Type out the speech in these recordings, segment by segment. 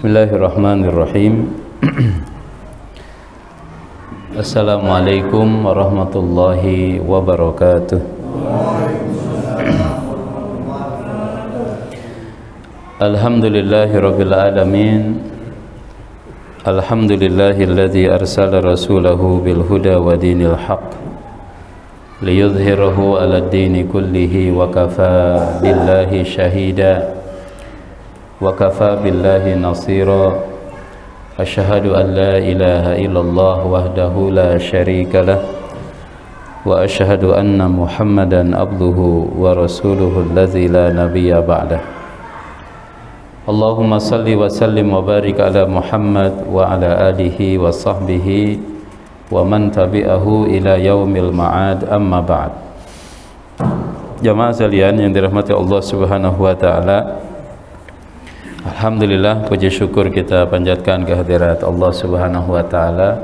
Bismillahirrahmanirrahim. Assalamualaikum warahmatullahi wabarakatuh. Alhamdulillahirabbil alamin. Alhamdulillahilladzi arsala rasulahu bil huda wa dinil haqq liyudhhirahu 'alad dini kullihi wa kafaa billahi shahida wa kafaa billahi nasira. Asyhadu an la ilaha illallah wahdahu la syarika lah wa asyhadu anna Muhammadan abduhu wa rasuluhu allazi la nabiyya ba'dah. Allahumma salli wa sallim wa barik ala Muhammad wa ala alihi wa sahbihi wa man tabi'ahu ila yaumil ma'ad, amma ba'd. Jamaah sekalian yang dirahmati Allah Subhanahu wa taala, alhamdulillah, puji syukur kita panjatkan kehadirat Allah Subhanahu wa taala.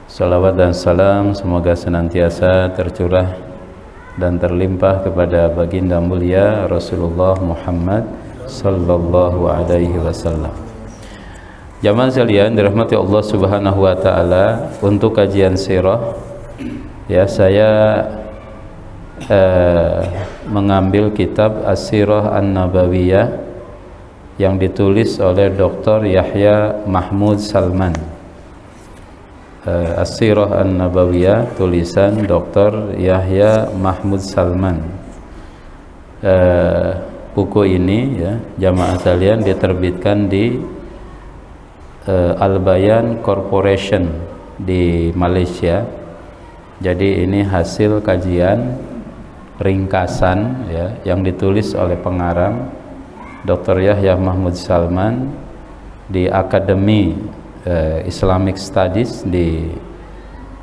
Salawat dan salam semoga senantiasa tercurah dan terlimpah kepada baginda mulia Rasulullah Muhammad sallallahu alaihi wasallam. Jamaah sekalian dirahmati Allah Subhanahu wa taala, untuk kajian sirah ya saya mengambil kitab As-Sirah An-Nabawiyah yang ditulis oleh Dr. Yahya Mahmud Salman. As-Sirah An-Nabawiyah tulisan Dr. Yahya Mahmud Salman. Buku ini ya jamaah sekalian diterbitkan di Al-Bayan Corporation di Malaysia. Jadi ini hasil kajian ringkasan ya yang ditulis oleh pengarang Dr. Yahya Mahmud Salman di Akademi Islamic Studies di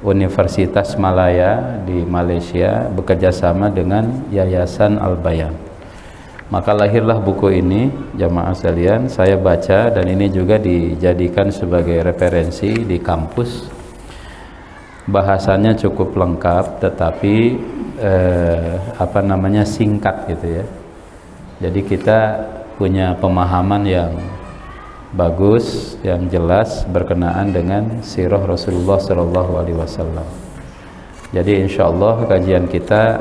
Universitas Malaya di Malaysia bekerjasama dengan Yayasan Al-Bayan. Maka lahirlah buku ini, jamaah sekalian. Saya baca dan ini juga dijadikan sebagai referensi di kampus. Bahasannya cukup lengkap tetapi singkat gitu ya. Jadi kita punya pemahaman yang bagus, yang jelas berkenaan dengan sirah Rasulullah Sallallahu Alaihi Wasallam. Jadi insyaallah kajian kita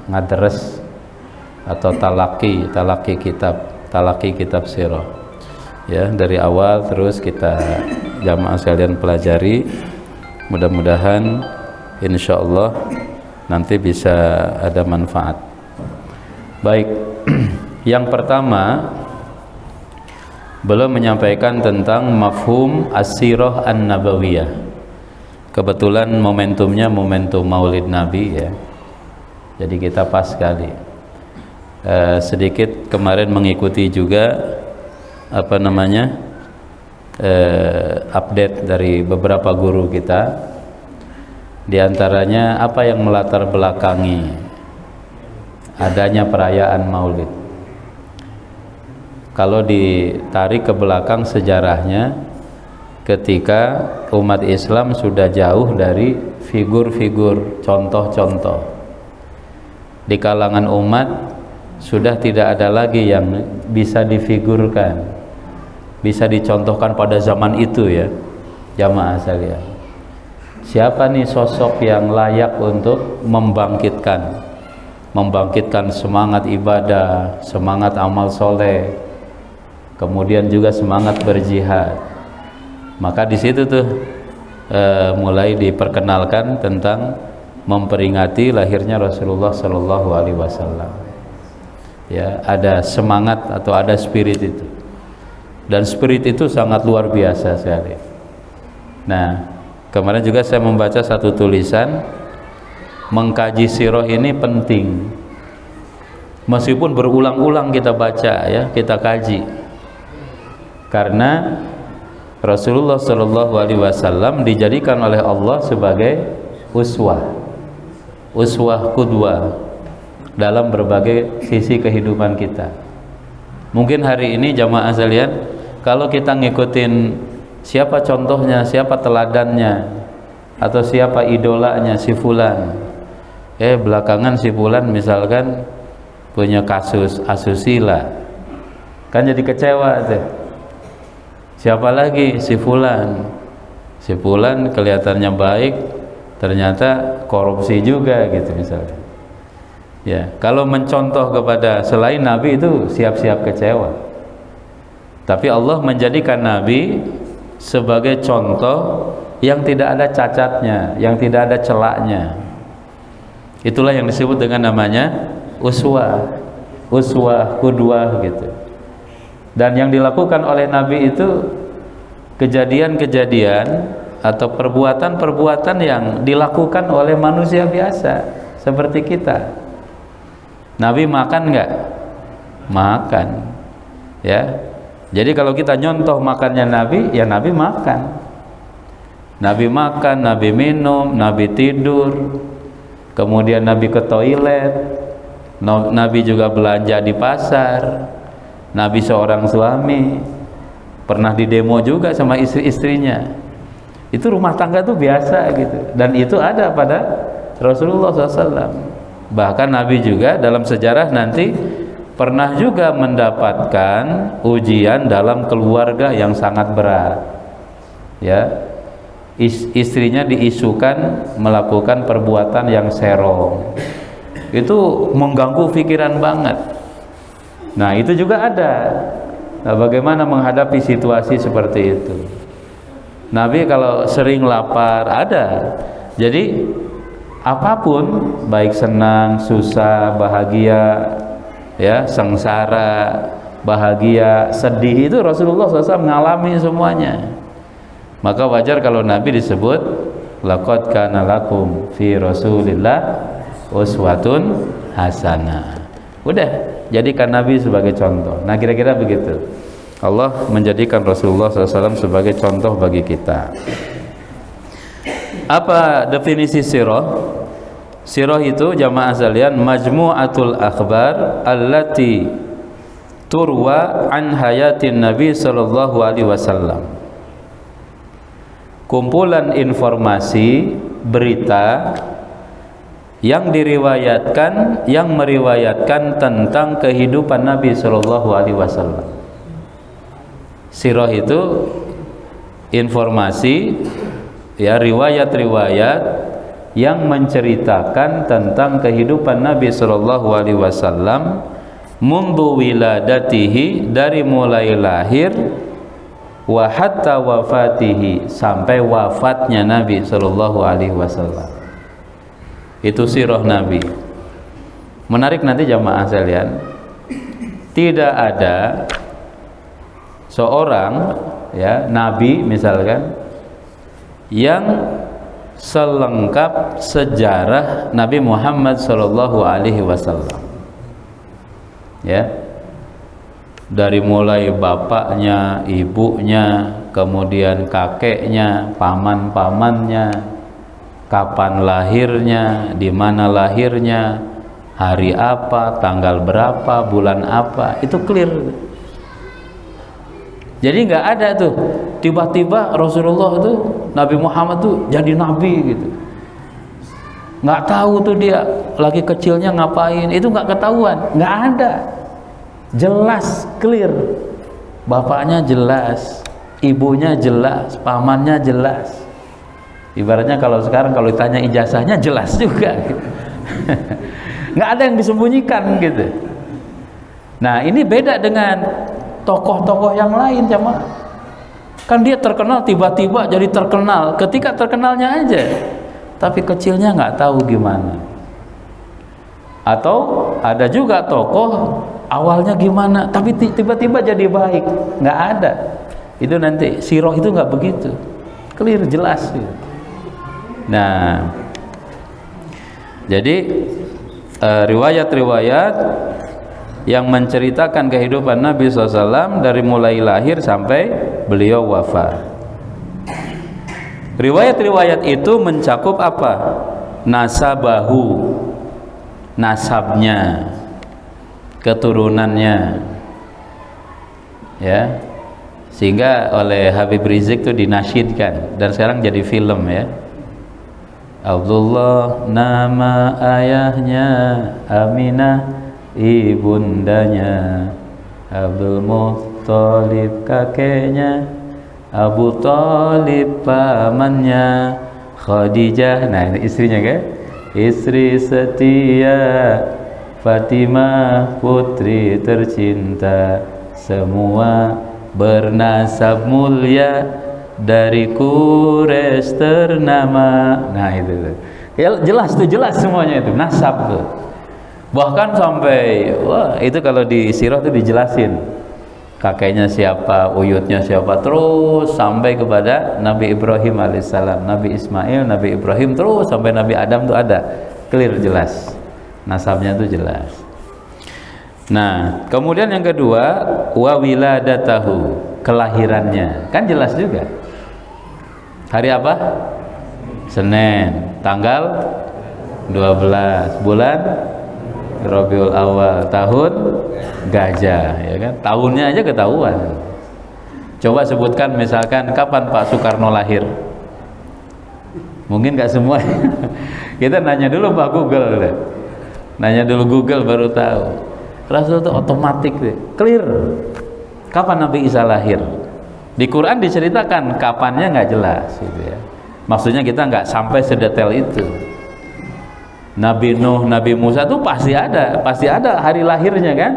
ngadres atau talaki kitab sirah ya, dari awal terus kita jamaah sekalian pelajari. Mudah-mudahan insyaallah nanti bisa ada manfaat. Baik, yang pertama beliau menyampaikan tentang mafhum as-sirah an-nabawiyah. Kebetulan momentumnya momentum Maulid Nabi ya. Jadi kita pas sekali. Sedikit kemarin mengikuti juga update dari beberapa guru kita. Di antaranya apa yang melatar belakangi adanya perayaan Maulid. Kalau ditarik ke belakang sejarahnya, ketika umat Islam sudah jauh dari figur-figur contoh-contoh di kalangan umat, sudah tidak ada lagi yang bisa difigurkan, bisa dicontohkan pada zaman itu ya jamaah sekalian. Siapa nih sosok yang layak untuk membangkitkan semangat ibadah, semangat amal soleh, kemudian juga semangat berjihad. Maka di situ tuh mulai diperkenalkan tentang memperingati lahirnya Rasulullah Sallallahu Alaihi Wasallam. Ya, ada semangat atau ada spirit itu, dan spirit itu sangat luar biasa sekali. Nah, kemarin juga saya membaca satu tulisan, mengkaji sirah ini penting. Meskipun berulang-ulang kita baca ya, kita kaji. Karena Rasulullah Shallallahu Alaihi Wasallam dijadikan oleh Allah sebagai uswah qudwah dalam berbagai sisi kehidupan kita. Mungkin hari ini jamaah sekalian, kalau kita ngikutin siapa contohnya, siapa teladannya, atau siapa idolanya si fulan, belakangan si fulan misalkan punya kasus asusila, kan jadi kecewa tuh. Siapa lagi? Si fulan. Si fulan kelihatannya baik, ternyata korupsi juga gitu misalnya. Ya, kalau mencontoh kepada selain Nabi itu siap-siap kecewa. Tapi Allah menjadikan Nabi sebagai contoh yang tidak ada cacatnya, yang tidak ada celaknya. Itulah yang disebut dengan namanya uswah, qudwah gitu. Dan yang dilakukan oleh Nabi itu kejadian-kejadian atau perbuatan-perbuatan yang dilakukan oleh manusia biasa seperti kita. Nabi makan enggak? Makan. Ya. Jadi kalau kita nyontoh makannya Nabi, ya Nabi makan. Nabi makan, Nabi minum, Nabi tidur. Kemudian Nabi ke toilet. Nabi juga belanja di pasar. Nabi seorang suami, pernah didemo juga sama istri-istrinya. Itu rumah tangga tuh biasa gitu. Dan itu ada pada Rasulullah SAW. Bahkan Nabi juga dalam sejarah nanti pernah juga mendapatkan ujian dalam keluarga yang sangat berat. Ya, istrinya diisukan melakukan perbuatan yang serong. Itu mengganggu pikiran banget. Nah, itu juga ada. Nah, bagaimana menghadapi situasi seperti itu? Nabi kalau sering lapar ada. Jadi apapun, baik senang, susah, bahagia, ya, sengsara, bahagia, sedih, itu Rasulullah SAW mengalami semuanya. Maka wajar kalau Nabi disebut laqad kana lakum fi Rasulillah uswatun hasanah. Udah, jadikan Nabi sebagai contoh. Nah, kira-kira begitu. Allah menjadikan Rasulullah SAW sebagai contoh bagi kita. Apa definisi sirah? Sirah itu jamaah sekalian majmu'atul akhbar allati turwa an hayatin Nabi sallallahu alaihi wasallam. Kumpulan informasi, berita yang diriwayatkan, yang meriwayatkan tentang kehidupan Nabi sallallahu alaihi wasallam. Sirah itu informasi, ya, riwayat-riwayat yang menceritakan tentang kehidupan Nabi sallallahu alaihi wasallam mundu wiladatihi, dari mulai lahir, wa hatta wafatihi, sampai wafatnya Nabi sallallahu alaihi wasallam. Itu sirah Nabi. Menarik nanti jamaah sekalian, tidak ada seorang, ya, nabi misalkan yang selengkap sejarah Nabi Muhammad sallallahu alaihi wasallam. Ya. Dari mulai bapaknya, ibunya, kemudian kakeknya, paman-pamannya, kapan lahirnya, di mana lahirnya, hari apa, tanggal berapa, bulan apa, itu clear. Jadi nggak ada tuh tiba-tiba Rasulullah tuh, Nabi Muhammad tuh jadi nabi gitu. Nggak tahu tuh dia lagi kecilnya ngapain, itu nggak ketahuan, nggak ada. Jelas, clear. Bapaknya jelas, ibunya jelas, pamannya jelas. Ibaratnya kalau sekarang kalau ditanya ijazahnya jelas juga gitu. Nggak ada yang disembunyikan gitu. Nah, ini beda dengan tokoh-tokoh yang lain, jamaah. Kan dia terkenal, tiba-tiba jadi terkenal ketika terkenalnya aja, tapi kecilnya nggak tahu gimana. Atau ada juga tokoh awalnya gimana, tapi tiba-tiba jadi baik, nggak ada. Itu nanti sirah itu nggak begitu, clear, jelas gitu. Nah, jadi riwayat-riwayat yang menceritakan kehidupan Nabi SAW dari mulai lahir sampai beliau wafat. Riwayat-riwayat itu mencakup apa? Nasabahu, nasabnya, keturunannya, ya. Sehingga oleh Habib Rizik itu dinasyidkan dan sekarang jadi film, ya. Abdullah nama ayahnya, Aminah ibundanya, Abdul Muthalib kakeknya, Abu Thalib pamannya, Khadijah, nah ini istrinya kan, istri setia, Fatimah putri tercinta, semua bernasab mulia, dari Quraisy ternama. Nah itu ya, jelas tuh, jelas semuanya itu nasab tuh. Bahkan sampai, wah itu kalau di sirah itu dijelasin kakeknya siapa, uyutnya siapa, terus sampai kepada Nabi Ibrahim alaihissalam, Nabi Ismail, Nabi Ibrahim, terus sampai Nabi Adam tuh ada, clear, jelas nasabnya tuh jelas. Nah kemudian yang kedua, wa wiladatahu, kelahirannya kan jelas juga. Hari apa? Senin, tanggal 12 bulan Rabiul Awal, tahun gajah, ya kan? Tahunnya aja ketahuan. Coba sebutkan misalkan kapan Pak Soekarno lahir. Mungkin nggak semua. Kita nanya dulu Pak Google deh. Nanya dulu Google baru tahu. Rasul itu otomatis deh, clear. Kapan Nabi Isa lahir? Di Quran diceritakan, kapannya nggak jelas gitu ya. Maksudnya kita nggak sampai sedetail itu. Nabi Nuh, Nabi Musa tuh pasti ada hari lahirnya kan.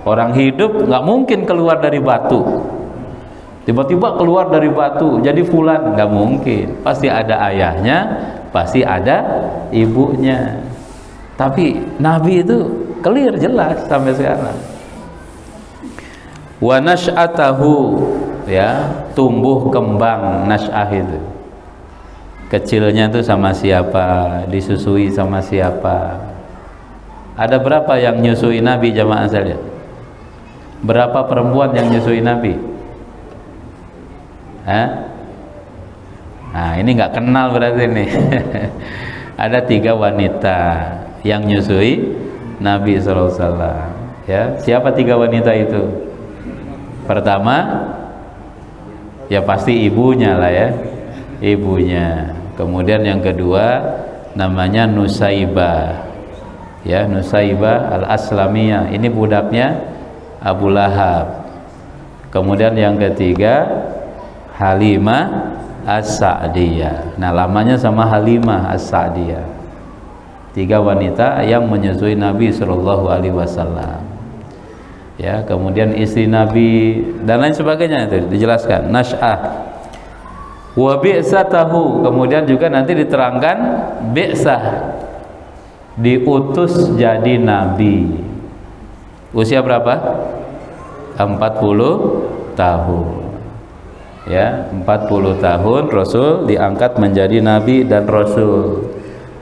Orang hidup nggak mungkin keluar dari batu, tiba-tiba keluar dari batu jadi fulan, nggak mungkin. Pasti ada ayahnya, pasti ada ibunya. Tapi Nabi itu clear, jelas sampai sekarang. Wa nash'atahu, ya, tumbuh kembang nasy'ah itu. Kecilnya tuh sama siapa, disusui sama siapa. Ada berapa yang nyusui Nabi jamaah sekalian? Berapa perempuan yang nyusui Nabi? Hah? Nah ini nggak kenal berarti nih. Ada 3 wanita yang nyusui Nabi SAW. Ya, siapa 3 wanita itu? Pertama, ya pasti ibunya lah ya, ibunya. Kemudian yang kedua namanya Nusaibah, ya, Nusaibah al-Aslamiyah. Ini budaknya Abu Lahab. Kemudian yang ketiga Halimah As-Sa'diyah. Nah lamanya sama Halimah As-Sa'diyah. 3 wanita yang menyusui Nabi Shallallahu Alaihi Wasallam. Ya, kemudian istri Nabi dan lain sebagainya itu dijelaskan. Nasy'ah. Wa bi'satahu, kemudian juga nanti diterangkan bi'sah, diutus jadi nabi. Usia berapa? 40 tahun. Ya, 40 tahun Rasul diangkat menjadi nabi dan rasul.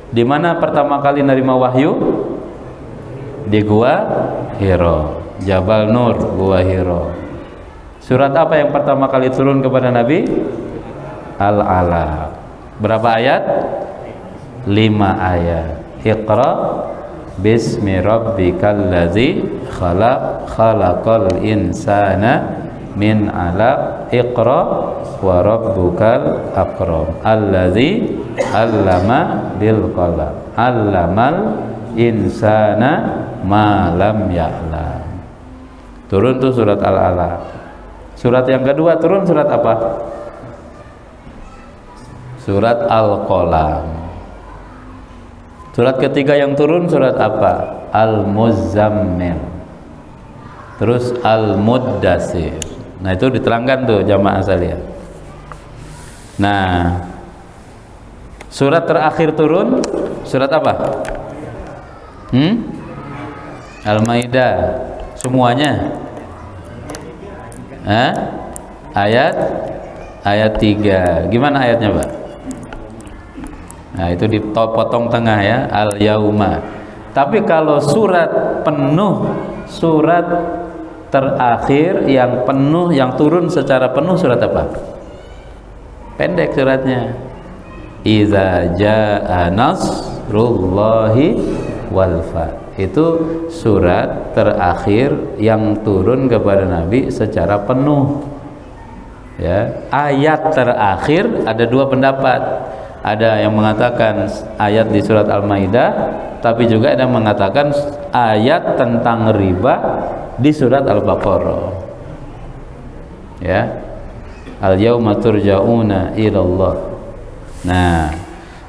Di mana pertama kali nerima wahyu? Di Gua Hira, Jabal Nur, Gua Hira. Surat apa yang pertama kali turun kepada Nabi? Al-Alaq. Berapa ayat? 5 ayat. Iqra bismi rabbikal ladzi khalaq, khalaqal insana min 'alaq, iqra wa rabbukal akram, alladzi 'allama bil qalam, 'allamal insana ma lam ya'lam. Turun tuh surat Al-Alaq. Surat yang kedua turun surat apa? Surat Al-Qalam. Surat ketiga yang turun surat apa? Al-Muzammil. Terus Al-Muddatsir. Nah itu diterangkan tuh jamaah sekalian. Nah surat terakhir turun surat apa? Al-Maidah. Semuanya ayat 3. Gimana ayatnya Pak? Nah itu dipotong tengah ya, al-yauma. Tapi kalau surat penuh, surat terakhir yang penuh, yang turun secara penuh surat apa? Pendek suratnya. Iza jaa nasrullahi wal fath. Itu surat terakhir yang turun kepada Nabi secara penuh. Ya, ayat terakhir ada 2 pendapat. Ada yang mengatakan ayat di surat Al-Maidah, tapi juga ada yang mengatakan ayat tentang riba di surat Al-Baqarah. Ya. Al-yauma turja'una ilallah. Nah,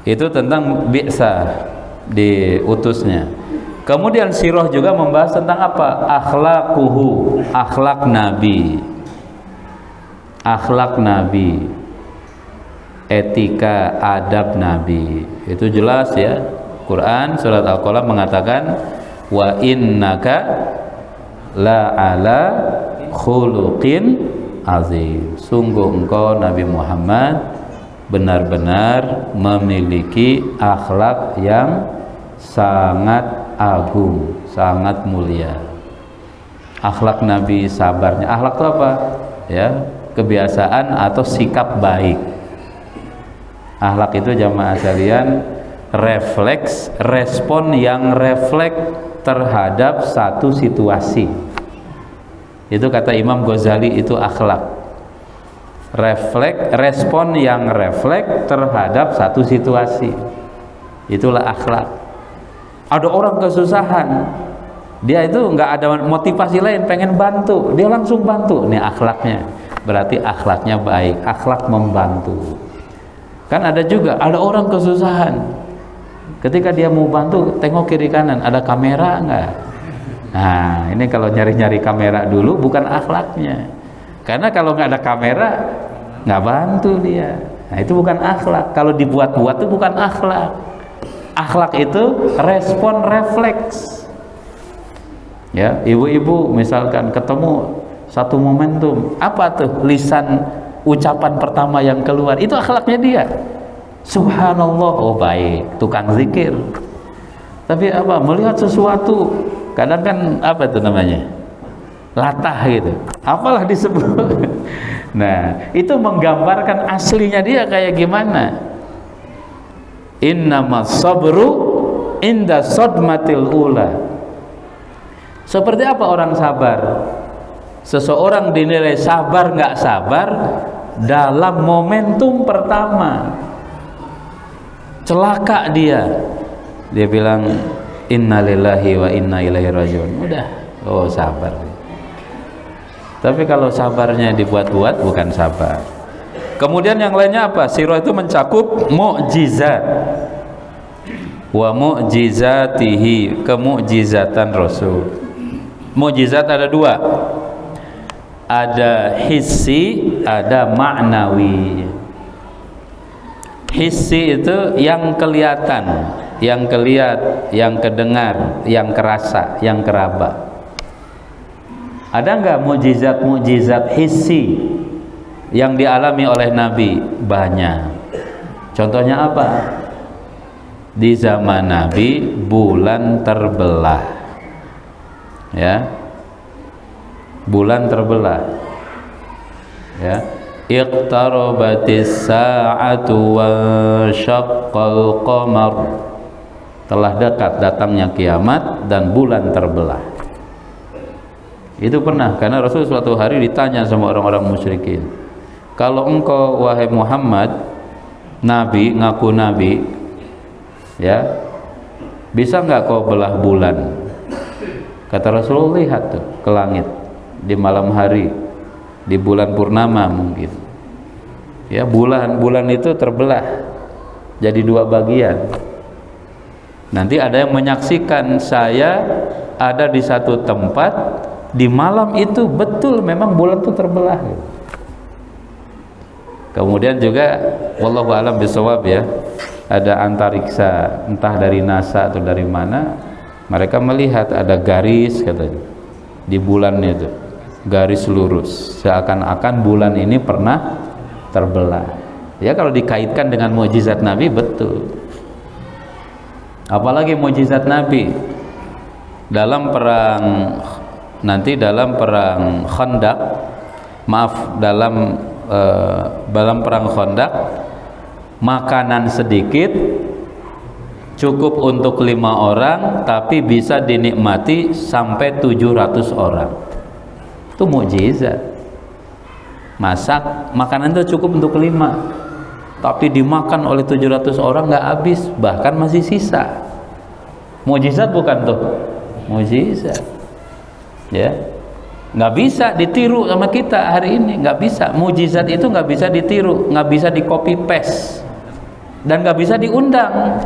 itu tentang bi'sa, diutusnya. Kemudian sirah juga membahas tentang apa? Akhlaquhu, akhlak Nabi. Akhlak Nabi. Etika, adab Nabi. Itu jelas ya. Quran surat Al-Qalam mengatakan wa innaka la ala khuluqin azim. Sungguh engkau Nabi Muhammad benar-benar memiliki akhlak yang sangat agung, sangat mulia. Akhlak Nabi sabarnya. Akhlak itu apa? Ya, kebiasaan atau sikap baik. Akhlak itu jamaah sekalian refleks, respon yang refleks terhadap satu situasi. Itu kata Imam Ghazali, itu akhlak. Refleks, respon yang refleks terhadap satu situasi. Itulah akhlak. Ada orang kesusahan, dia itu nggak ada motivasi lain, pengen bantu, dia langsung bantu. Ini akhlaknya, berarti akhlaknya baik, akhlak membantu. Kan ada juga, ada orang kesusahan, ketika dia mau bantu, tengok kiri kanan, ada kamera nggak? Nah, ini kalau nyari-nyari kamera dulu, bukan akhlaknya. Karena kalau nggak ada kamera, nggak bantu dia. Nah, itu bukan akhlak. Kalau dibuat-buat itu bukan akhlak. Akhlak itu respon refleks. Ya, ibu-ibu misalkan ketemu satu momentum, apa tuh lisan ucapan pertama yang keluar? Itu akhlaknya dia. Subhanallah, oh baik, tukang zikir. Tapi apa? Melihat sesuatu, kadang kan apa itu namanya? Latah gitu. Apalah disebut. Nah, itu menggambarkan aslinya dia kayak gimana. Innamas sabru inda sodmatil ula. Seperti apa orang sabar? Seseorang dinilai sabar nggak sabar dalam momentum pertama. Celaka dia bilang innalillahi wa inna ilaihi rajiun. Udah, oh sabar. Tapi kalau sabarnya dibuat-buat bukan sabar. Kemudian yang lainnya apa? Sirah itu mencakup mukjizat wa mukjizatihi, kemukjizatan Rasul. Mukjizat ada dua, ada hissi, ada ma'nawi. Hissi itu yang kelihatan, yang kelihat, yang kedengar, yang kerasa, yang keraba. Ada enggak mukjizat-mukjizat hissi yang dialami oleh Nabi? Banyak. Contohnya apa? Di zaman Nabi bulan terbelah. Ya. Bulan terbelah. Ya. Iqtarabatis sa'atu wa syaqqal qamar. Telah dekat datangnya kiamat dan bulan terbelah. Itu pernah, karena Rasul suatu hari ditanya sama orang-orang musyrikin, kalau engkau wahai Muhammad Nabi, ngaku Nabi, ya, bisa nggak kau belah bulan? Kata Rasul, lihat tuh ke langit di malam hari, di bulan purnama mungkin, ya, bulan itu terbelah jadi dua bagian. Nanti ada yang menyaksikan saya ada di satu tempat di malam itu, betul memang bulan itu terbelah. Kemudian juga wallahu a'lam bishawab, ya, ada antariksa entah dari NASA atau dari mana, mereka melihat ada garis katanya di bulan itu, garis lurus, seakan-akan bulan ini pernah terbelah. Ya, kalau dikaitkan dengan mukjizat Nabi, betul. Apalagi mukjizat Nabi dalam perang, nanti dalam perang Khandaq, dalam perang Khandaq, makanan sedikit cukup untuk 5 orang, tapi bisa dinikmati sampai 700 orang. Itu mukjizat. Masak makanan itu cukup untuk 5, tapi dimakan oleh 700 orang nggak habis, bahkan masih sisa. Mukjizat bukan tuh? Mukjizat. Ya, Nggak bisa ditiru sama kita hari ini, nggak bisa. Mujizat itu nggak bisa ditiru, nggak bisa di copy paste, dan nggak bisa diundang.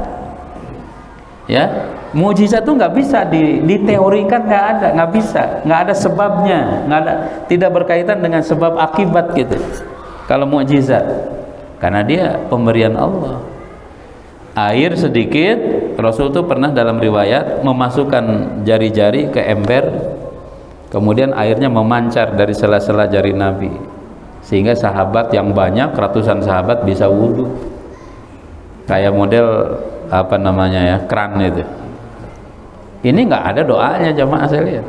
Ya, mujizat itu nggak bisa diteorikan, nggak bisa, nggak ada sebabnya, nggak ada, tidak berkaitan dengan sebab akibat gitu. Kalau mujizat, karena dia pemberian Allah. Air sedikit, Rasul itu pernah dalam riwayat memasukkan jari-jari ke ember, kemudian airnya memancar dari sela-sela jari Nabi, sehingga sahabat yang banyak, ratusan sahabat bisa wudhu. Kayak model apa namanya ya, keran itu. Ini nggak ada doanya jamaah sekalian,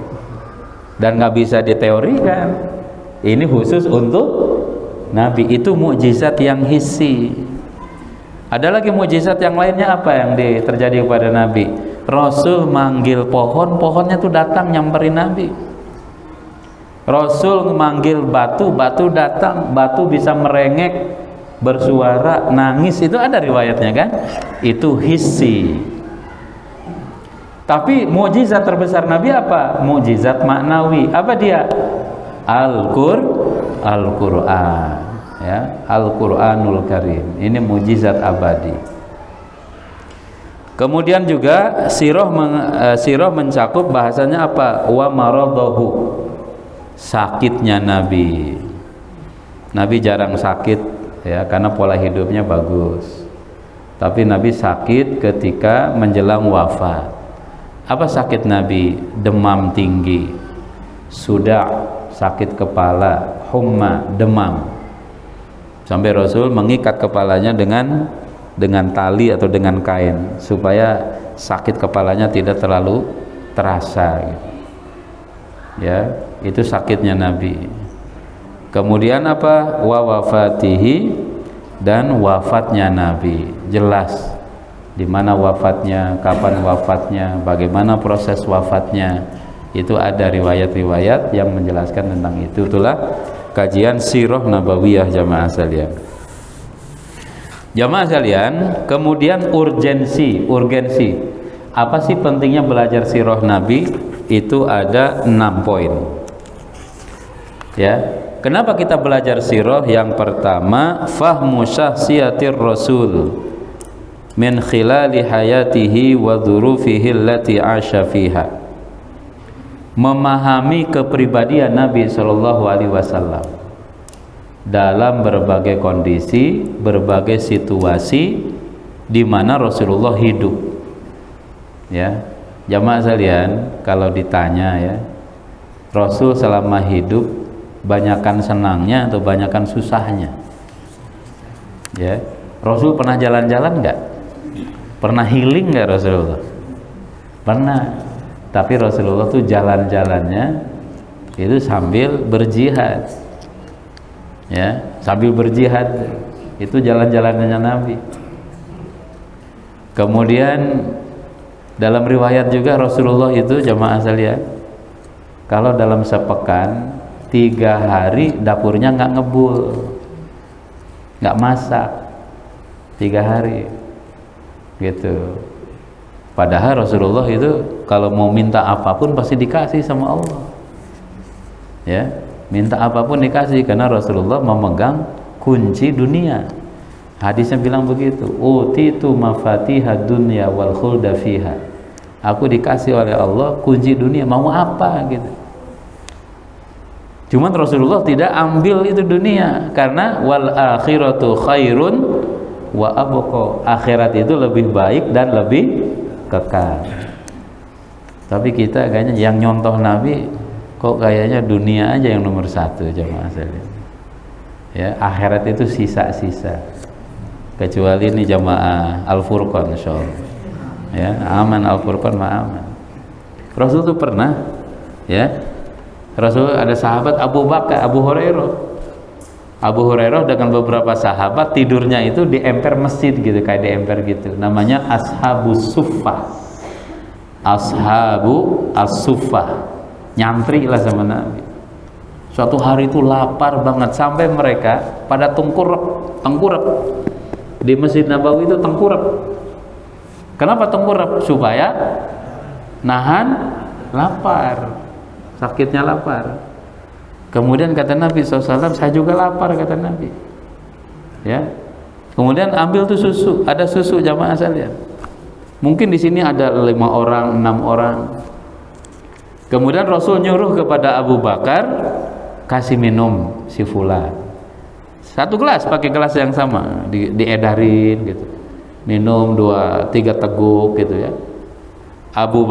dan nggak bisa diteorikan. Ini khusus untuk Nabi. Itu mukjizat yang hissi. Ada lagi mukjizat yang lainnya apa yang terjadi kepada Nabi? Rasul manggil pohon, pohonnya tuh datang nyamperin Nabi. Rasul memanggil batu, batu datang, batu bisa merengek, bersuara, nangis. Itu ada riwayatnya kan? Itu hissi. Tapi mukjizat terbesar Nabi apa? Mukjizat maknawi. Apa dia? Al-Qur'an, ya, Al-Qur'anul Karim. Ini mukjizat abadi. Kemudian juga sirah mencakup bahasanya apa? Wa maradahu, sakitnya Nabi. Nabi jarang sakit ya, karena pola hidupnya bagus. Tapi Nabi sakit ketika menjelang wafat. Apa sakit Nabi? Demam tinggi, sudah sakit kepala, humma, demam. Sampai Rasul mengikat kepalanya dengan tali atau dengan kain supaya sakit kepalanya tidak terlalu terasa gitu. Ya, itu sakitnya Nabi. Kemudian apa? Wa wafatihi, dan wafatnya Nabi. Jelas di mana wafatnya, kapan wafatnya, bagaimana proses wafatnya. Itu ada riwayat-riwayat yang menjelaskan tentang itu. Itulah kajian sirah nabawiyah jamaah sekalian. Jamaah sekalian, kemudian urgensi. Apa sih pentingnya belajar sirah Nabi? Itu ada 6 poin. Ya, kenapa kita belajar sirah? Yang pertama, fahmu syahsiyatir Rasul min khilali hayatihi wa dhurufihi allati 'asha fiha. Memahami kepribadian Nabi sallallahu alaihi wasallam dalam berbagai kondisi, berbagai situasi di mana Rasulullah hidup. Ya, jamaah sekalian, kalau ditanya ya, Rasul selama hidup banyakan senangnya atau banyakan susahnya? Ya, Rasul pernah jalan-jalan enggak? Pernah healing enggak Rasulullah? Pernah. Tapi Rasulullah tuh jalan-jalannya itu sambil berjihad. Ya, sambil berjihad. Itu jalan-jalannya Nabi. Kemudian dalam riwayat juga Rasulullah itu jamaah sekalian, kalau dalam sepekan 3 hari dapurnya nggak ngebul, nggak masak 3 hari gitu. Padahal Rasulullah itu kalau mau minta apapun pasti dikasih sama Allah. Ya, minta apapun dikasih karena Rasulullah memegang kunci dunia. Hadisnya bilang begitu, utitu mafatihad dunya wal khulda fiha. Aku dikasih oleh Allah kunci dunia, mau apa gitu. Cuman Rasulullah tidak ambil itu dunia, karena wal akhiratu khairun wa abqa. Akhirat itu lebih baik dan lebih kekal. Tapi kita kayaknya yang nyontoh Nabi kok kayaknya dunia aja yang nomor 1 jemaah sekalian. Ya, akhirat itu sisa-sisa. Kecuali ini jamaah Al-Furqan insyaallah. Ya, aman Al-Furqan mah aman. Rasul itu pernah ya, Rasul ada sahabat Abu Hurairah. Abu Hurairah dengan beberapa sahabat tidurnya itu di emper masjid gitu, kayak di emper gitu. Namanya Ashabus Suffah. Ashabu As-Suffah. Nyantri lah sama Nabi. Suatu hari itu lapar banget sampai mereka pada tengkurap. Di Masjid Nabawi itu tengkurap. Kenapa tengkurap? Supaya nahan lapar. Sakitnya lapar. Kemudian kata Nabi SAW, saya juga lapar, kata Nabi. Ya. Kemudian ambil tuh susu, ada susu jamaah sekalian. Mungkin di sini ada 5 orang, 6 orang. Kemudian Rasul nyuruh kepada Abu Bakar, kasih minum si fulan. 1 gelas, pakai gelas yang sama, diedarin gitu. Minum 2-3 teguk gitu ya. Abu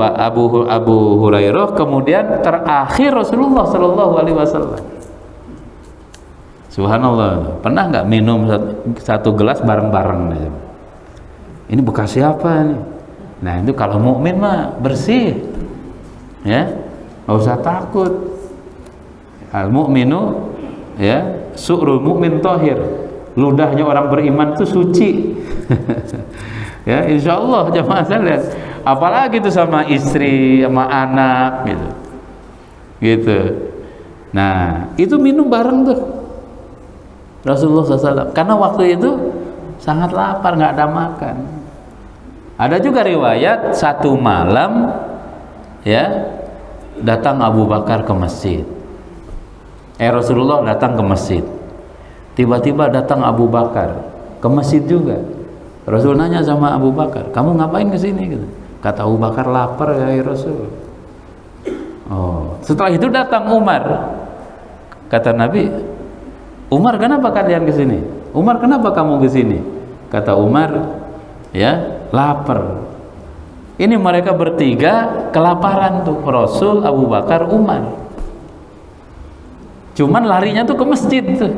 Hurairah, kemudian terakhir Rasulullah Shallallahu Alaihi Wasallam. Subhanallah, pernah nggak minum 1 gelas bareng-bareng? Ini bekas siapa nih? Nah itu kalau mukmin mah bersih, ya, nggak usah takut. Al mukminu, ya, su'rul mukmin tohir, ludahnya orang beriman itu suci. Ya, insya Allah jamaah sekalian. Apalagi itu sama istri, sama anak gitu. Nah itu minum bareng tuh Rasulullah SAW, karena waktu itu sangat lapar, nggak ada makan. Ada juga riwayat 1 malam, ya, datang Abu Bakar ke masjid. Rasulullah datang ke masjid, tiba-tiba datang Abu Bakar ke masjid juga. Rasul nanya sama Abu Bakar, kamu ngapain kesini? Gitu. Kata Abu Bakar, lapar ya Rasul. Oh, setelah itu datang Umar. Kata Nabi, Umar, kenapa kalian kesini? Umar, kenapa kamu kesini? Kata Umar, ya, lapar. Ini mereka bertiga kelaparan tuh, Rasul, Abu Bakar, Umar. Cuman larinya tuh ke masjid tuh.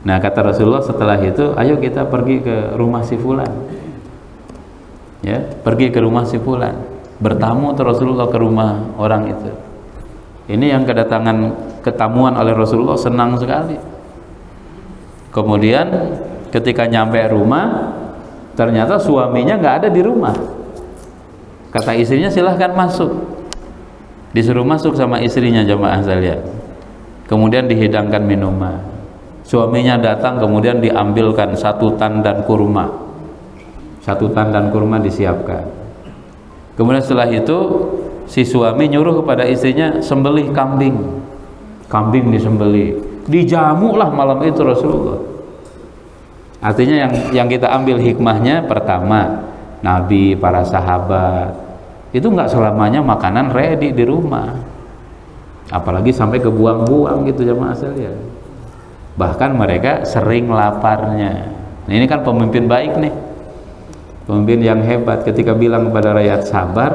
Nah kata Rasulullah setelah itu, ayo kita pergi ke rumah si fulan. Ya, pergi ke rumah si fulan. Bertamu tuh Rasulullah ke rumah orang itu. Ini yang ketamuan oleh Rasulullah, senang sekali. Kemudian ketika nyampe rumah, ternyata suaminya nggak ada di rumah. Kata istrinya, silahkan masuk. Disuruh masuk sama istrinya jamaah sekalian. Kemudian dihidangkan minuman. Suaminya datang, kemudian diambilkan 1 tandan kurma. 1 tandan kurma disiapkan. Kemudian setelah itu si suami nyuruh kepada istrinya, sembelih kambing. Kambing disembelih, dijamu lah malam itu Rasulullah. Artinya yang kita ambil hikmahnya, pertama, Nabi, para sahabat itu nggak selamanya makanan ready di rumah, apalagi sampai kebuang-buang gitu jamaah sekalian. Bahkan mereka sering laparnya. Nah, ini kan pemimpin baik nih, pemimpin yang hebat. Ketika bilang kepada rakyat sabar,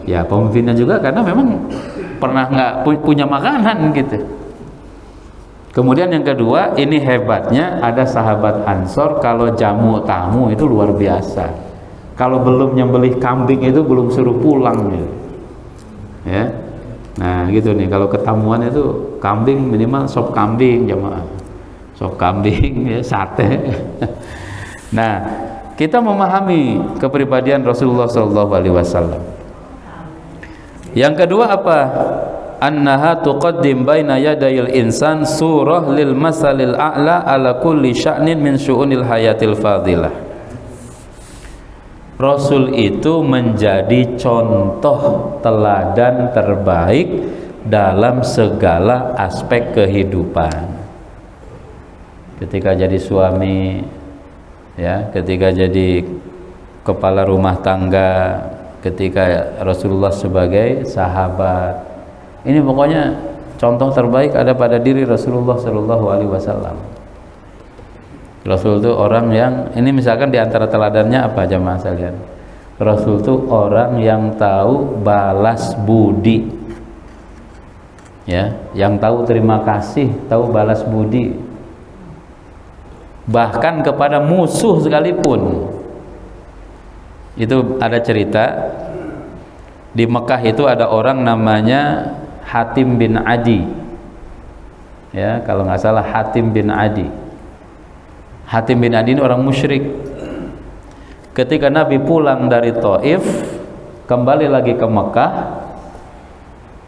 ya pemimpinnya juga karena memang pernah nggak punya makanan gitu. Kemudian yang kedua, ini hebatnya ada sahabat Ansor, kalau jamu tamu itu luar biasa. Kalau belum nyembelih kambing itu belum suruh pulang gitu. Ya. Nah gitu nih, kalau ketamuan itu kambing minimal sop kambing jamaah, sop kambing, ya, sate. Nah kita memahami kepribadian Rasulullah SAW. Yang kedua apa? Annaha tuqaddim baina yadayil insan surah lil masalil a'la ala kulli sya'nin min syu'unil hayatil fadilah. Rasul itu menjadi contoh teladan terbaik dalam segala aspek kehidupan. Ketika jadi suami, ya, ketika jadi kepala rumah tangga, ketika Rasulullah sebagai sahabat. Ini pokoknya contoh terbaik ada pada diri Rasulullah Shallallahu Alaihi Wasallam. Rasul itu orang yang, ini misalkan di antara teladannya apa jamaah sekalian? Rasul itu orang yang tahu balas budi, ya, yang tahu terima kasih, tahu balas budi, bahkan kepada musuh sekalipun. Itu ada cerita di Mekah itu ada orang namanya Hatim bin Adi, ya, kalau nggak salah Hatim bin Adi. Hatim bin Adi ini orang musyrik. Ketika Nabi pulang dari Taif kembali lagi ke Mekah,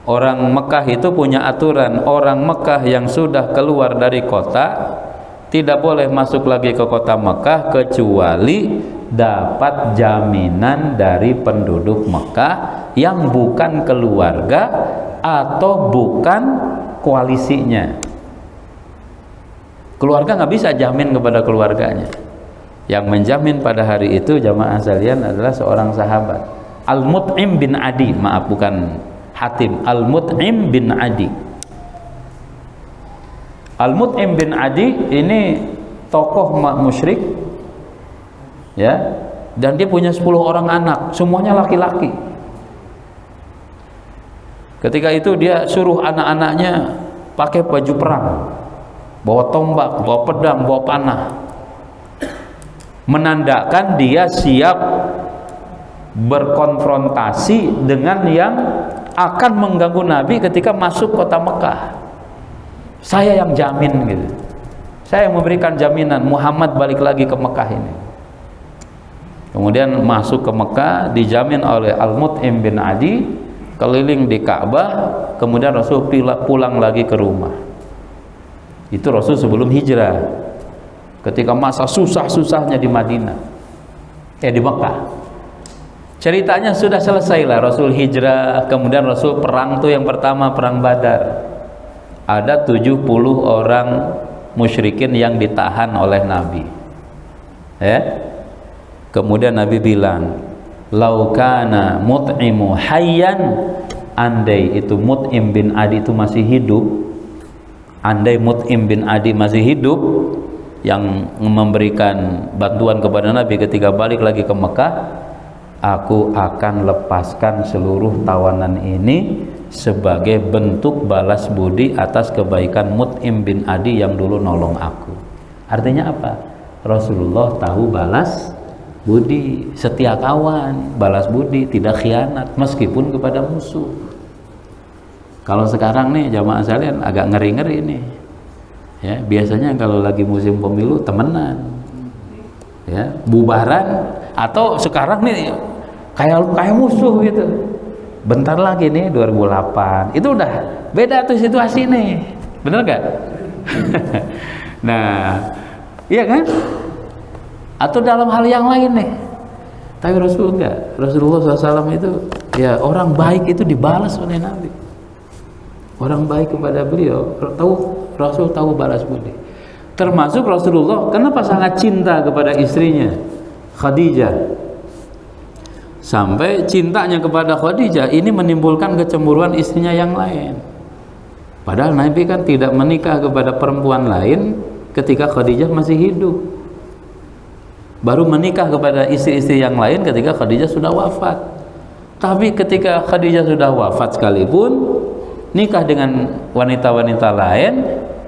orang Mekah itu punya aturan, orang Mekah yang sudah keluar dari kota tidak boleh masuk lagi ke kota Mekah kecuali dapat jaminan dari penduduk Mekah yang bukan keluarga atau bukan koalisinya. Keluarga nggak bisa jamin kepada keluarganya. Yang menjamin pada hari itu jamaah sekalian adalah seorang sahabat, Al-Mut'im bin Adi, maaf bukan Hatim, Al-Mut'im bin Adi. Al-Mut'im bin Adi ini tokoh musyrik, ya, dan dia punya 10 orang anak, semuanya laki-laki. Ketika itu dia suruh anak-anaknya pakai baju perang, bawa tombak, bawa pedang, bawa panah, menandakan dia siap berkonfrontasi dengan yang akan mengganggu Nabi ketika masuk kota Mekah. Saya yang jamin gitu, saya yang memberikan jaminan Muhammad balik lagi ke Mekah ini. Kemudian masuk ke Mekah, dijamin oleh Al-Mut'im bin Adi, keliling di Ka'bah, kemudian Rasul pulang lagi ke rumah. Itu Rasul sebelum hijrah, ketika masa susah-susahnya di Madinah, di Mekah. Ceritanya sudah selesai lah, Rasul hijrah, kemudian Rasul perang tuh yang pertama, perang Badar. Ada 70 orang musyrikin yang ditahan oleh Nabi. Kemudian Nabi bilang, laukana mut'imu hayyan, andai itu Mut'im bin Adi itu masih hidup, andai Mut'im bin Adi masih hidup, yang memberikan bantuan kepada Nabi ketika balik lagi ke Mekah, aku akan lepaskan seluruh tawanan ini sebagai bentuk balas budi atas kebaikan Mut'im bin Adi yang dulu nolong aku. Artinya apa? Rasulullah tahu balas budi, setia kawan, balas budi, tidak khianat meskipun kepada musuh. Kalau sekarang nih jamaah sekalian agak ngeri-ngeri nih. Ya, biasanya kalau lagi musim pemilu temenan, ya, bubaran, atau sekarang nih kayak musuh gitu. Bentar lagi nih 2008, itu udah beda tuh situasi nih, bener gak? Nah, iya kan? Atau dalam hal yang lain nih, tapi Rasul enggak. Rasulullah SAW itu, ya, orang baik itu dibalas oleh Nabi. Orang baik kepada beliau, Rasul tahu balas budi. Termasuk Rasulullah, kenapa sangat cinta kepada istrinya Khadijah, sampai cintanya kepada Khadijah ini menimbulkan kecemburuan istrinya yang lain. Padahal Nabi kan tidak menikah kepada perempuan lain ketika Khadijah masih hidup, baru menikah kepada istri-istri yang lain ketika Khadijah sudah wafat. Tapi ketika Khadijah sudah wafat sekalipun, nikah dengan wanita-wanita lain,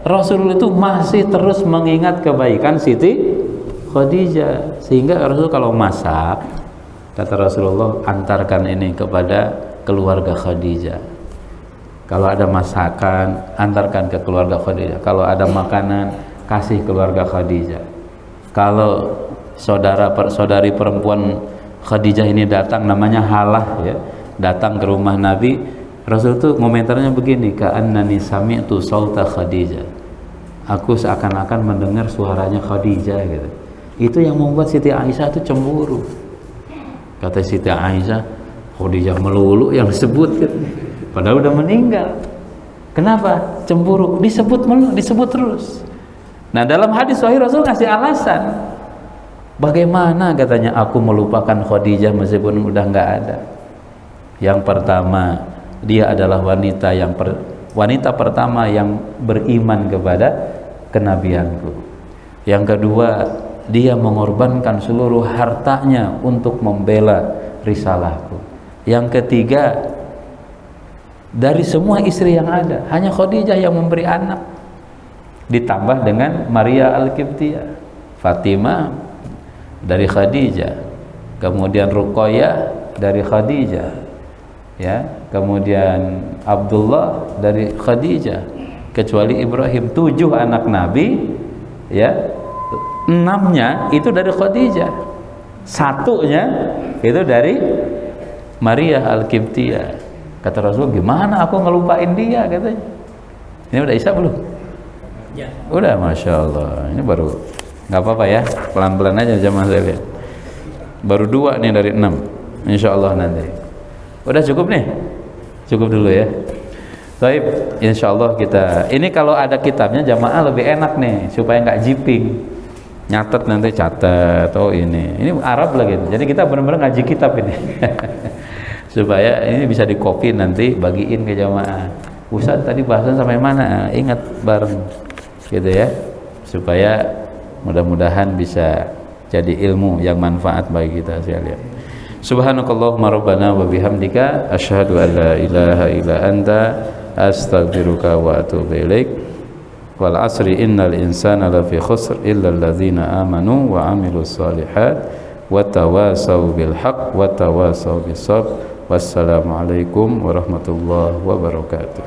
Rasul itu masih terus mengingat kebaikan Siti Khadijah. Sehingga Rasul kalau masak, kata Rasulullah, antarkan ini kepada keluarga Khadijah. Kalau ada masakan, antarkan ke keluarga Khadijah. Kalau ada makanan, kasih keluarga Khadijah. Kalau saudari perempuan Khadijah ini datang, namanya Halah, ya, datang ke rumah Nabi, Rasul tuh komentarnya begini, ka'annani sami'tu sauta Khadijah, aku seakan-akan mendengar suaranya Khadijah gitu. Itu yang membuat Siti Aisyah itu cemburu. Kata Siti Aisyah, Khadijah melulu yang disebut gitu, padahal udah meninggal. Kenapa? Cemburu, disebut melulu, disebut terus. Nah, dalam hadis sahih Rasul ngasih alasan. Bagaimana katanya aku melupakan Khadijah meskipun udah nggak ada. Yang pertama, dia adalah wanita pertama yang beriman kepada kenabianku. Yang kedua, dia mengorbankan seluruh hartanya untuk membela risalahku. Yang ketiga, dari semua istri yang ada, hanya Khadijah yang memberi anak. Ditambah dengan Maria Al-Qibtiyah, Fatimah dari Khadijah, kemudian Ruqayyah dari Khadijah, ya, kemudian Abdullah dari Khadijah, kecuali Ibrahim. 7 anak Nabi, ya, 6-nya itu dari Khadijah, 1-nya itu dari Maria Al-Qibtiyah. Kata Rasul, gimana aku ngelupain dia, katanya. Ini udah Isya belum? Ya. Udah, Masya Allah. Ini baru, nggak apa-apa ya, pelan-pelan aja jamaah saya. Baru 2 nih dari 6, Insya Allah nanti. Udah cukup nih? Cukup dulu ya. Baik, insya Allah kita ini kalau ada kitabnya jamaah lebih enak nih supaya nggak jiping, nyatet nanti catat. Oh ini Arab lagi, jadi kita benar-benar ngaji kitab ini supaya ini bisa dikopi nanti bagiin ke jamaah. Ustaz tadi bahasan sampai mana? Ingat bareng gitu ya, supaya mudah-mudahan bisa jadi ilmu yang manfaat bagi kita sekalian. Subhanakallahumma rabbana wa bihamdika asyhadu an la ilaha illa anta astaghfiruka wa atubu ilaik. Wal asri innal insana lafi khusr illa alladzina amanu wa amilus solihat wa tawasaw bil haqq wa tawasaw bis sabr. Wassalamualaikum warahmatullahi wabarakatuh.